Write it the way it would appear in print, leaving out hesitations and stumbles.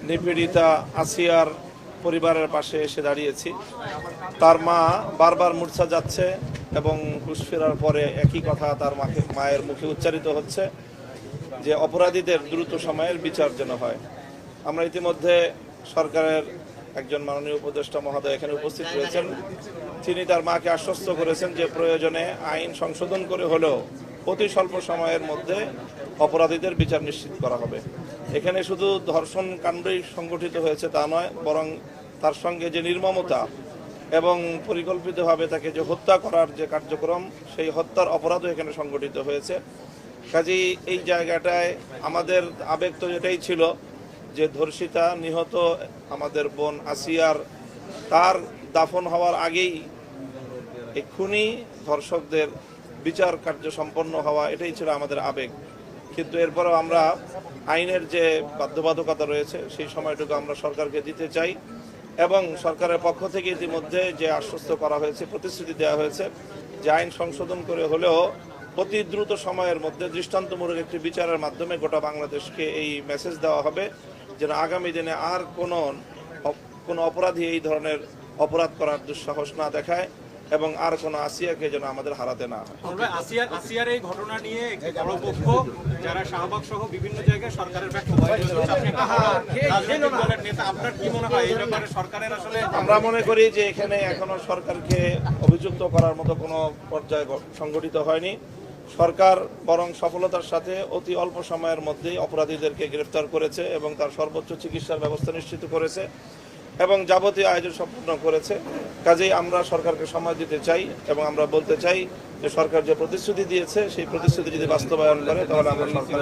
নিপীড়িতা আসিয়ার পরিবারের পাশে এসে দাঁড়িয়েছি। তার মা বারবার মূর্ছা যাচ্ছে এবং হুঁশ ফেরার পরে একই কথা তার মায়ের মুখে উচ্চারিত হচ্ছে যে অপরাধীদের দ্রুত সময়ের বিচার যেন হয়। আমরা ইতিমধ্যে সরকারের একজন মাননীয় উপদেষ্টা মহোদয় এখানে উপস্থিত রয়েছেন। তিনি তার মাকে আশ্বস্ত করেছেন যে প্রয়োজনে আইন সংশোধন করে হলেও অতি স্বল্প সময়ের মধ্যে অপরাধীদের বিচার নিশ্চিত করা হবে। এখানে শুধু ধর্ষণ কাণ্ডই সংগঠিত হয়েছে তা নয়, বরং তার সঙ্গে যে নির্মমতা এবং পরিকল্পিতভাবে তাকে যে হত্যা করার যে কার্যক্রম, সেই হত্যার অপরাধও এখানে সংগঠিত হয়েছে। কাজেই এই জায়গাটায় আমাদের আবেগ তো এটাই ছিল যে ধর্ষিতা নিহত আমাদের বোন আসিয়ার তার দাফন হওয়ার আগেই এই খুনি ধর্ষকদের বিচার কার্য সম্পন্ন হওয়া, এটাই ছিল আমাদের আবেগ। কিন্তু এরপরেও আমরা আইনের যে বাধ্যবাধকতা রয়েছে সেই সময়টুকু আমরা সরকারকে দিতে চাই এবং সরকারের পক্ষ থেকে ইতিমধ্যে যে আশ্বস্ত করা হয়েছে, প্রতিশ্রুতি দেওয়া হয়েছে যে আইন সংশোধন করে হলেও অতি দ্রুত সময়ের মধ্যে দৃষ্টান্তমূলক একটি বিচারের মাধ্যমে গোটা বাংলাদেশকে এই মেসেজ দেওয়া হবে যেন আগামী দিনে আর কোনো অপরাধী এই ধরনের অপরাধ করার দুঃসাহস না দেখায় এবং আর কোনো আসিয়াকে যেন আমাদের হারাতে না হয়। আসিয়ার এই ঘটনা নিয়ে একটি বড় পক্ষ যারা শাহবাগ সহ বিভিন্ন জায়গায় সরকারের ব্যাখ্যা নেতা, আপনার কি মনে হয় এই ব্যাপারে সরকারের আসলে? আমরা মনে করি যে এখানে এখনো সরকারকে অভিযুক্ত করার মতো কোনো পর্যায়ে সংগঠিত হয়নি। সরকার বরং সফলতার সাথে অতি অল্প সময়ের মধ্যেই অপরাধীদেরকে গ্রেফতার করেছে এবং তার সর্বোচ্চ চিকিৎসার ব্যবস্থা নিশ্চিত করেছে এবং যাবতীয় আয়োজন সম্পূর্ণ করেছে। কাজেই আমরা সরকারকে সময় দিতে চাই এবং আমরা বলতে চাই যে সরকার যে প্রতিশ্রুতি দিয়েছে সেই প্রতিশ্রুতি যদি বাস্তবায়ন করে তাহলে আমরা সরকারের